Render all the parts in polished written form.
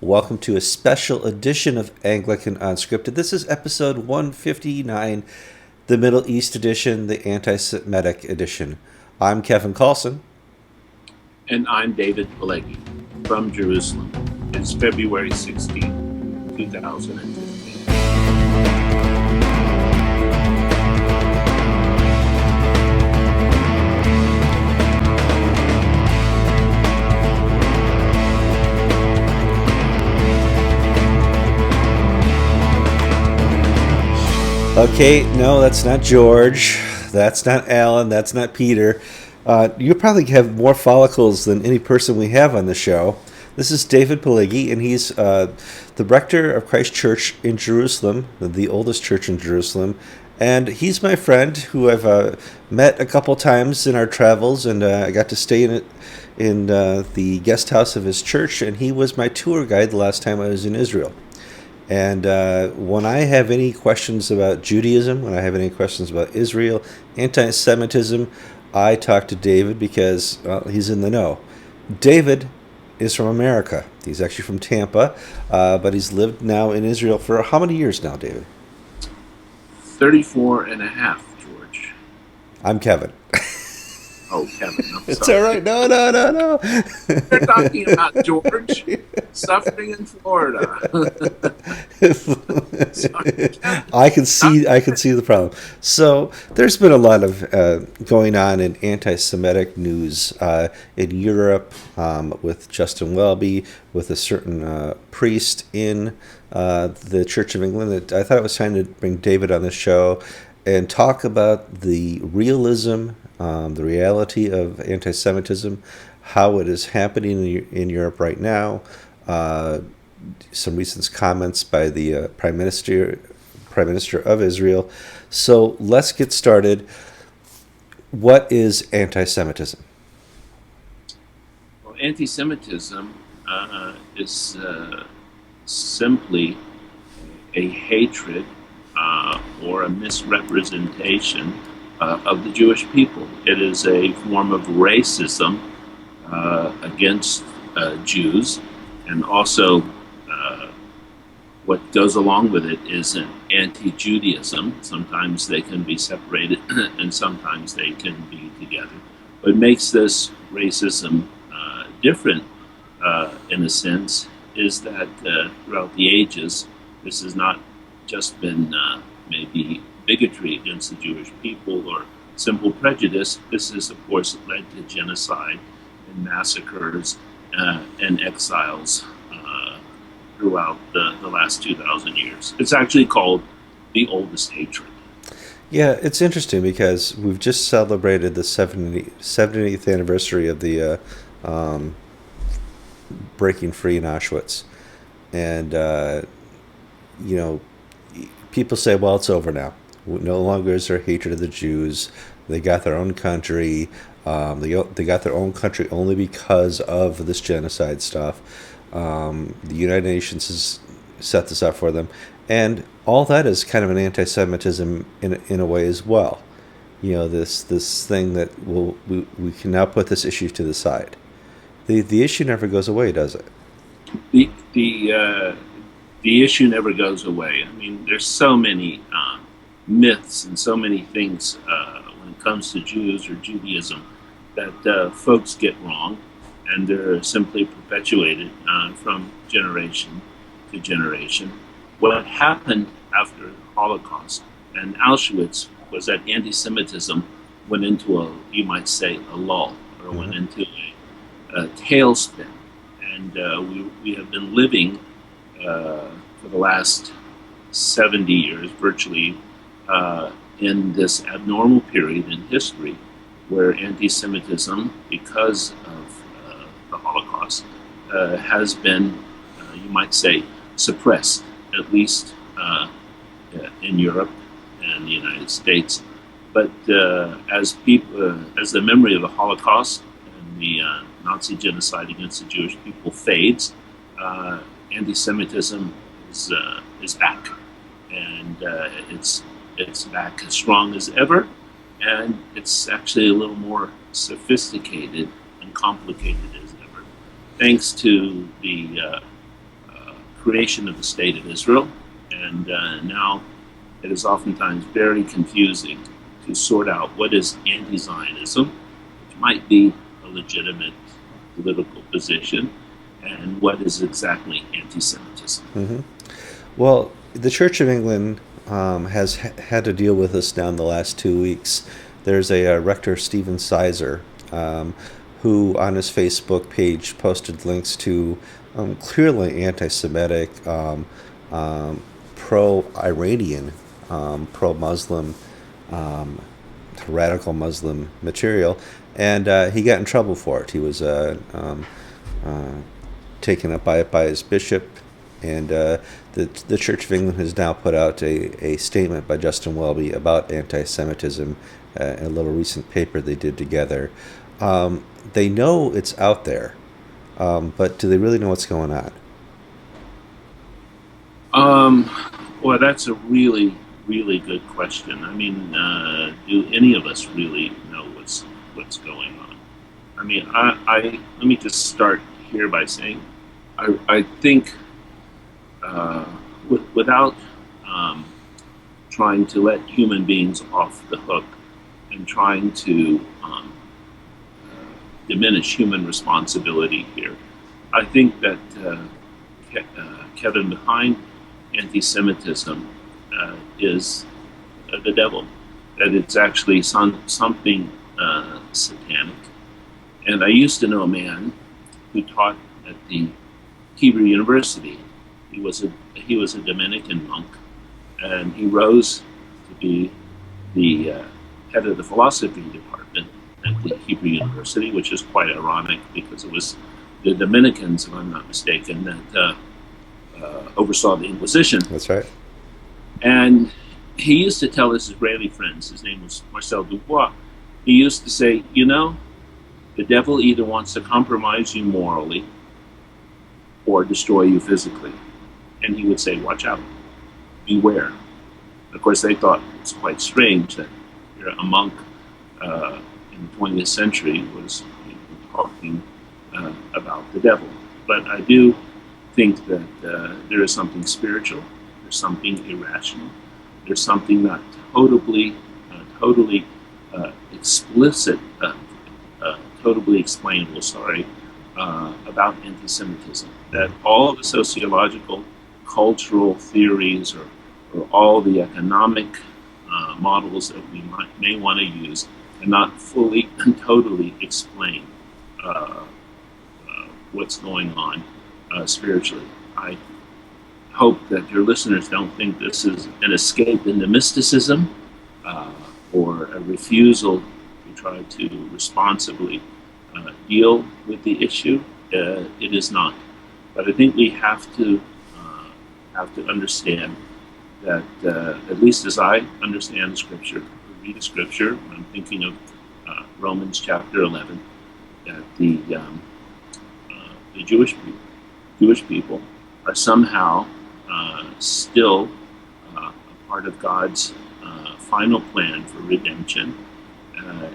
Welcome to a special edition of Anglican Unscripted. This is episode 159, the Middle East edition, the anti-Semitic edition. I'm Kevin Carlson. And I'm David Pileggi from Jerusalem. It's February 16, 2015. Okay, no, that's not George. That's not Alan. That's not Peter. You probably have more follicles than any person we have on the show. This is David Pileggi, and he's the rector of Christ Church in Jerusalem, the oldest church in Jerusalem. And he's my friend who I've met a couple times in our travels, and I got to stay in the guest house of his church, and he was my tour guide the last time I was in Israel. And when I have any questions about Judaism, when I have any questions about Israel, anti-Semitism, I talk to David because he's in the know. David is from America. He's actually from Tampa, but he's lived now in Israel for how many years now, David? 34 and a half, George. I'm Kevin. Oh, Kevin, I'm It's sorry. all right. No. We're talking about George suffering in Florida. Sorry, I can see the problem. So there's been a lot of going on in anti-Semitic news in Europe with Justin Welby, with a certain priest in the Church of England. I thought it was time to bring David on the show and talk about the realism, the reality of anti-Semitism, how it is happening in Europe right now. Some recent comments by the Prime Minister of Israel. So let's get started. What is anti-Semitism? Well, anti-Semitism is simply a hatred or a misrepresentation of the Jewish people. It is a form of racism against Jews, and also what goes along with it is an anti-Judaism. Sometimes they can be separated and sometimes they can be together. What makes this racism different in a sense is that throughout the ages, this has not just been maybe bigotry against the Jewish people or simple prejudice. This has, of course, led to genocide and massacres and exiles throughout the last 2,000 years. It's actually called the oldest hatred. Yeah, it's interesting because we've just celebrated the 70th anniversary of the breaking free in Auschwitz. And, people say, well, it's over now. No longer is there hatred of the Jews. They got their own country. They got their own country only because of this genocide stuff. The United Nations has set this up for them. And all that is kind of an anti-Semitism in a way as well. This thing that we can now put this issue to the side. The issue never goes away, does it? The the issue never goes away. I mean, there's so many myths and so many things when it comes to Jews or Judaism that folks get wrong, and they're simply perpetuated from generation to generation. What happened after the Holocaust and Auschwitz was that anti-Semitism went into you might say, a lull, or went into a tailspin. And we have been living for the last 70 years, virtually, in this abnormal period in history where anti-Semitism, because of the Holocaust, has been, you might say, suppressed, at least in Europe and the United States. But as the memory of the Holocaust and the Nazi genocide against the Jewish people fades, anti-Semitism is back, and it's back as strong as ever, and it's actually a little more sophisticated and complicated as ever, thanks to the creation of the State of Israel, and now it is oftentimes very confusing to sort out what is anti-Zionism, which might be a legitimate political position, and what is exactly anti-Semitism. Hmm. Well, the Church of England has had to deal with this now in the last 2 weeks. There's a rector, Stephen Sizer, who on his Facebook page posted links to clearly anti-Semitic, pro-Iranian, pro-Muslim, um, radical Muslim material, and he got in trouble for it. He was uh, taken up by his bishop, and the Church of England has now put out a statement by Justin Welby about anti-Semitism in a little recent paper they did together. They know it's out there, but do they really know what's going on? Um, well, that's a really, really good question. I mean, do any of us really know what's going on? I mean, I let me just start here by saying I think without um, trying to let human beings off the hook and trying to diminish human responsibility here, I think that Kevin, behind anti-Semitism is the devil. That it's actually something satanic. And I used to know a man who taught at the Hebrew University. He was a Dominican monk, and he rose to be the head of the philosophy department at the Hebrew University, which is quite ironic because it was the Dominicans, if I'm not mistaken, that oversaw the Inquisition. That's right. And he used to tell his Israeli friends, his name was Marcel Dubois, he used to say, the devil either wants to compromise you morally or destroy you physically. And he would say, watch out, beware. Of course, they thought it was quite strange that a monk in the 20th century was talking about the devil. But I do think that there is something spiritual, there's something irrational, there's something not totally explicit, totally explainable, about anti-Semitism. That all the sociological, cultural theories or all the economic models that we may want to use cannot fully and totally explain what's going on spiritually. I hope that your listeners don't think this is an escape into mysticism or a refusal to try to responsibly deal with the issue. It is not. But I think we have to understand that, at least as I understand Scripture, read the Scripture, I'm thinking of Romans chapter 11, that the Jewish people are somehow still a part of God's final plan for redemption,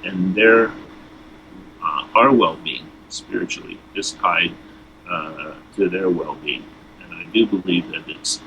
and our well-being spiritually is tied to their well-being. And I do believe that it's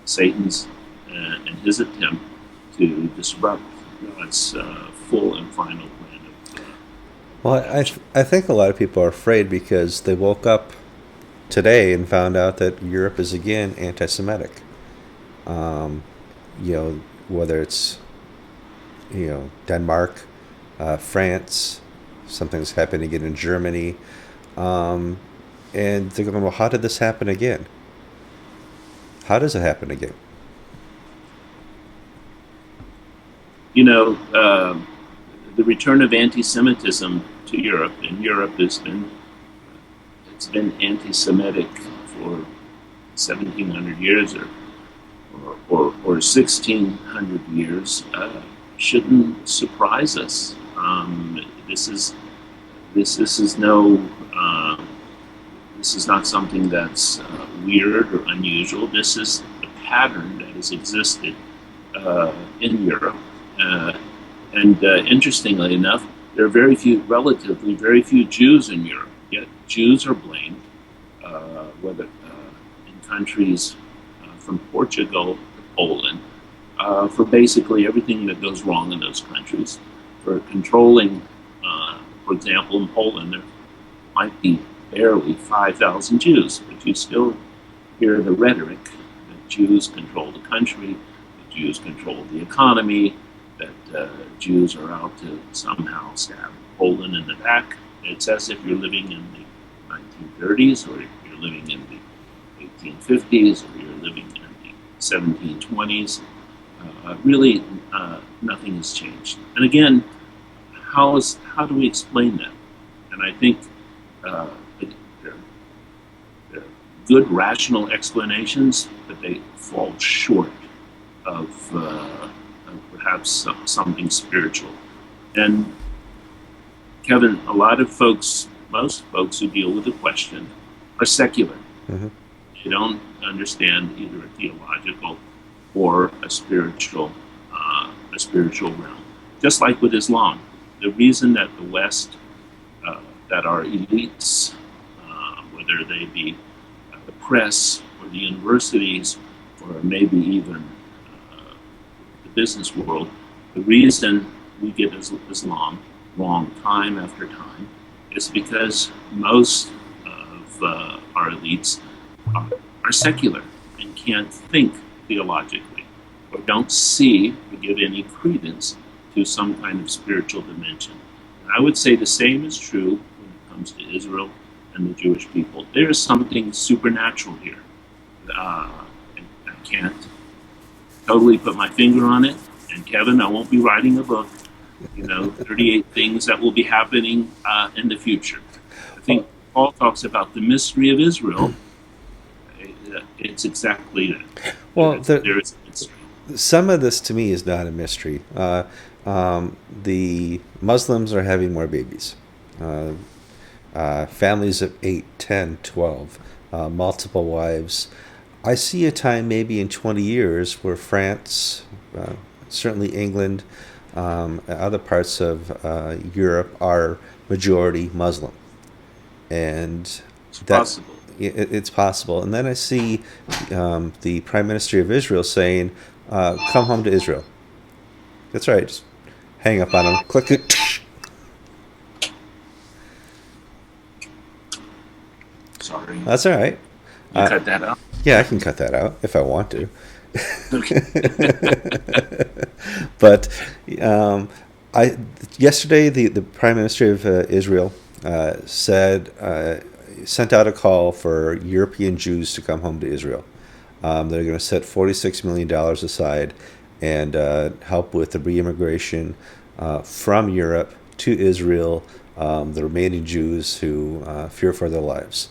Satan's and his attempt to disrupt God's full and final plan. Well, I think a lot of people are afraid because they woke up today and found out that Europe is again anti-Semitic. Um, whether it's Denmark, France, something's happening again in Germany, and they're going, well, how did this happen again? How does it happen again? The return of anti-Semitism to Europe, and Europe it's been anti-Semitic for 1,700 years or 1,600 years, shouldn't surprise us. This is not something that's weird or unusual. This is a pattern that has existed in Europe. And interestingly enough, there are relatively very few Jews in Europe. Yet Jews are blamed whether in countries from Portugal to Poland, for basically everything that goes wrong in those countries, for controlling, for example, in Poland, there might be barely 5,000 Jews, but you still hear the rhetoric that Jews control the country, that Jews control the economy, that Jews are out to somehow stab Poland in the back. It's as if you're living in the 1930s, or you're living in the 1850s, or you're living in the 1720s. Really, nothing has changed. And again, how do we explain that? And I think uh, there are good rational explanations, but they fall short of perhaps something spiritual. And Kevin, a lot of folks, most folks who deal with the question, are secular. Hmm. They don't understand either a theological or a spiritual realm. Just like with Islam, the reason that the West, that our elites, whether they be the press or the universities or maybe even the business world, the reason we get Islam wrong time after time is because most of our elites are, are secular and can't think theologically, or don't see or give any credence to some kind of spiritual dimension. And I would say the same is true when it comes to Israel and the Jewish people. There is something supernatural here. Uh, I can't totally put my finger on it. And Kevin, I won't be writing a book, 38 things that will be happening in the future. I think Well, Paul talks about the mystery of Israel. It's exactly that. well, There is a mystery. some of this to me is not a mystery. The Muslims are having more babies. Uh, Families of 8, 10, 12, multiple wives. I see a time maybe in 20 years where France, uh, certainly England, other parts of Europe are majority Muslim. And It's that possible. it's possible. And then I see the Prime Minister of Israel saying, come home to Israel. That's right. Just hang up on him. Click it. Sorry. That's all right. You cut that out? Yeah, I can cut that out if I want to. Okay. But um, I yesterday the Prime Minister of Israel said sent out a call for European Jews to come home to Israel. They're going to set $46 million aside and help with the reimmigration from Europe to Israel, the remaining Jews who fear for their lives.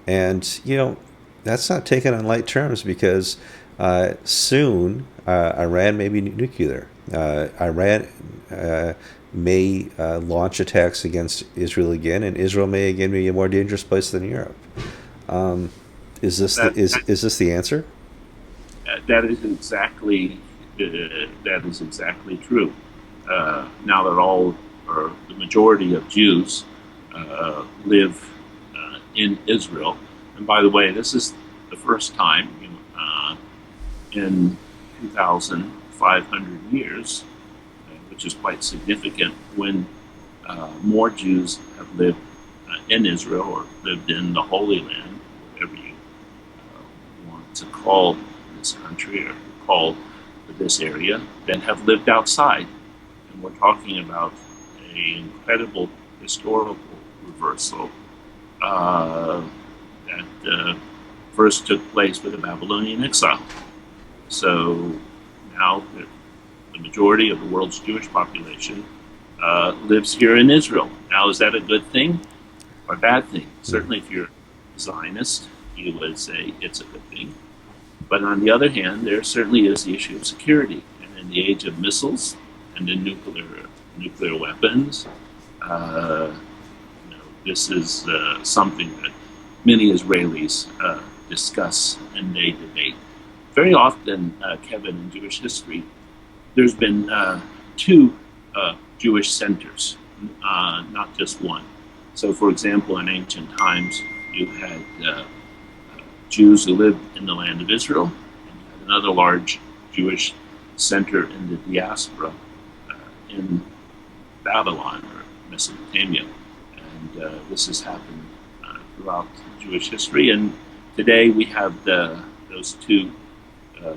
And, that's not taken on light terms because soon Iran may be nuclear. Iran may launch attacks against Israel again, and Israel may again be a more dangerous place than Europe. Um, that, is this the answer? that is exactly true. Now that all or the majority of Jews live in Israel, and by the way, this is the first time in 2,500 years, which is quite significant, when more Jews have lived in Israel or lived in the Holy Land, whatever you want to call this country or call this area, than have lived outside. And we're talking about an incredible historical reversal that first took place with the Babylonian exile. So now the majority of the world's Jewish population lives here in Israel. Now, is that a good thing or a bad thing? Mm. Certainly, if you're a Zionist, you would say it's a good thing. But on the other hand, there certainly is the issue of security. And in the age of missiles and in nuclear weapons, uh, this is something that many Israelis discuss and they debate. Very often, Kevin, in Jewish history, there's been two Jewish centers, not just one. So, for example, in ancient times, you had Jews who lived in the land of Israel, and you had another large Jewish center in the diaspora in Babylon or Mesopotamia. And this has happened throughout Jewish history. And today we have those uh,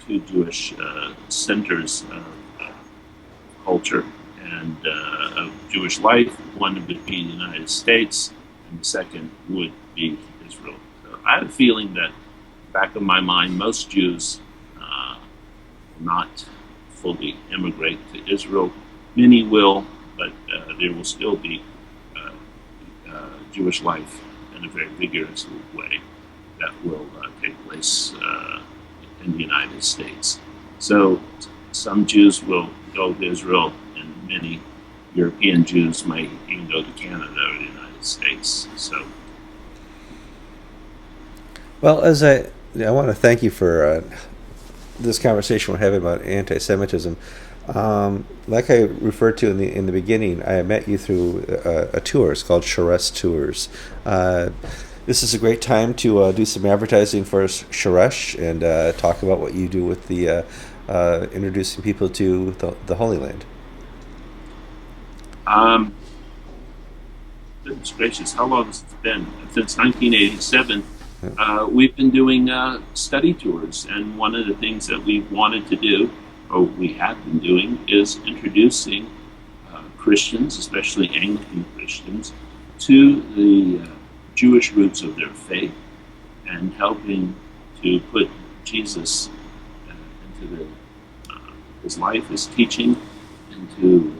two Jewish centers of culture and of Jewish life. One would be the United States, and the second would be Israel. So I have a feeling that, back of my mind, most Jews will not fully immigrate to Israel. Many will, but there will still be Jewish life in a very vigorous way that will take place in the United States. So some Jews will go to Israel, and many European Jews might even go to Canada or the United States. So, Well, I want to thank you for this conversation we're having about anti-Semitism. Like I referred to in the beginning, I met you through a tour. It's called Sharesh Tours. This is a great time to do some advertising for Sharesh and talk about what you do with the introducing people to the Holy Land. um, goodness gracious, how long has it been? Since 1987, we've been doing study tours, and one of the things that we wanted to do, or we have been doing, is introducing Christians, especially Anglican Christians, to the Jewish roots of their faith, and helping to put Jesus into his life, his teaching, into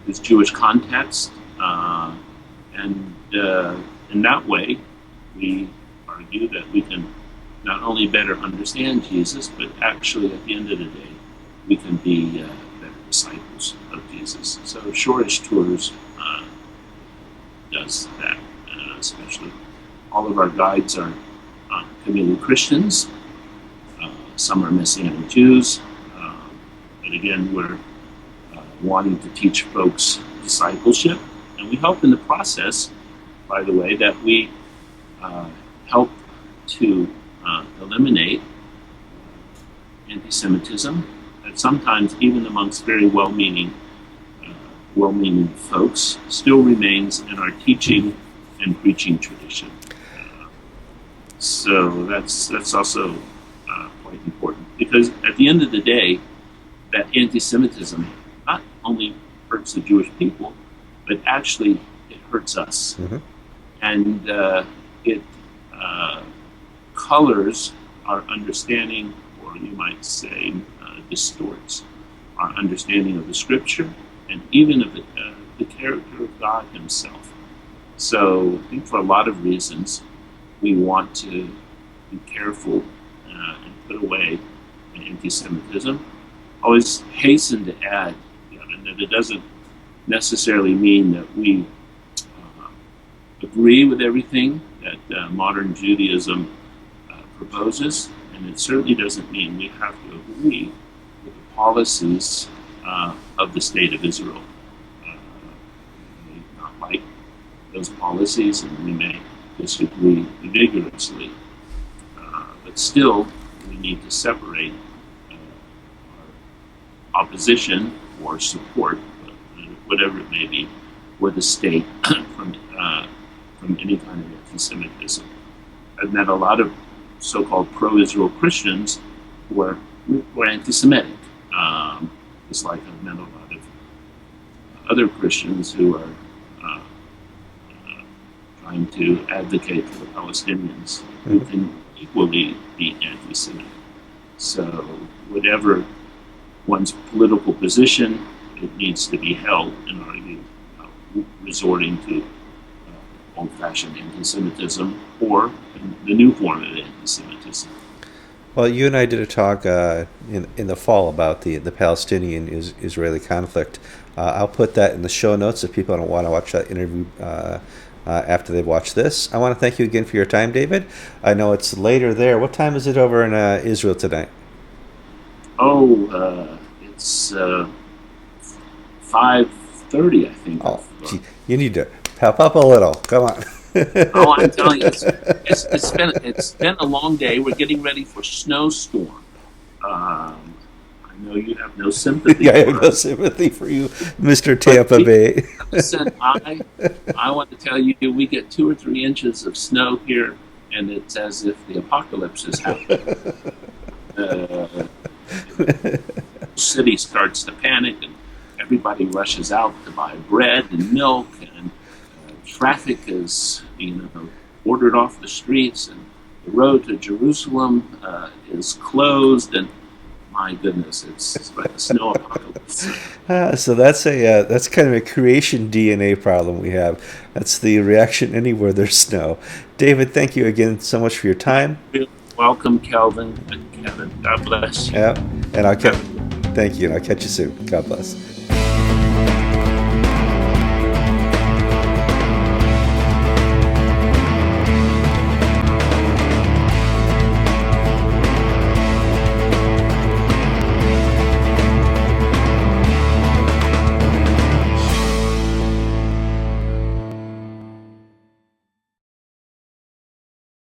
his Jewish context, and in that way, we argue that we can not only better understand Jesus, but actually, at the end of the day, we can be better disciples of Jesus. So, Shortish Tours does that, especially. All of our guides are committed Christians. Some are Messianic Jews. But again, we're wanting to teach folks discipleship. And we hope in the process, by the way, that we help to eliminate anti-Semitism that sometimes, even amongst very well-meaning folks, still remains in our teaching and preaching tradition. So that's also quite important, because at the end of the day, that anti-Semitism not only hurts the Jewish people, but actually it hurts us, Mm-hmm. and it colors our understanding, or you might say distorts our understanding of the Scripture and even of the character of God Himself. So I think for a lot of reasons, we want to be careful and put away anti-Semitism. I always hasten to add, that it doesn't necessarily mean that we agree with everything that modern Judaism proposes, and it certainly doesn't mean we have to agree with the policies of the State of Israel. We may not like those policies, and we may disagree vigorously, but still we need to separate our opposition or support, whatever it may be, for the state from any kind of anti-Semitism. I've met a lot of so-called pro-Israel Christians who were anti-Semitic. Just like I've met a lot of other Christians who are trying to advocate for the Palestinians, who can equally be anti-Semitic. So whatever one's political position, it needs to be held and argued, resorting to old-fashioned anti-Semitism or the new form of anti-Semitism. Well, you and I did a talk in the fall about the Palestinian Israeli conflict. I'll put that in the show notes if people don't want to watch that interview after they've watched this. I want to thank you again for your time, David. I know it's later there. What time is it over in Israel tonight? Oh, it's 5:30, I think. Oh, gee, you need to pep up a little. Come on. Oh, I'm telling you, it's been a long day. We're getting ready for snowstorm. I know you have no sympathy Yeah, I have for no us, sympathy for you, Mr. but Tampa Bay. listen, I want to tell you, we get 2 or 3 inches of snow here, and it's as if the apocalypse is happening. Uh, City starts to panic, and everybody rushes out to buy bread and milk, and traffic is, ordered off the streets, and the road to Jerusalem is closed, and my goodness, it's like a snow apocalypse. So that's kind of a creation DNA problem we have. That's the reaction anywhere there's snow. David, thank you again so much for your time. Welcome, Kelvin. Kevin, God bless you. Yeah, and Have a thank you, and I'll catch you soon. God bless.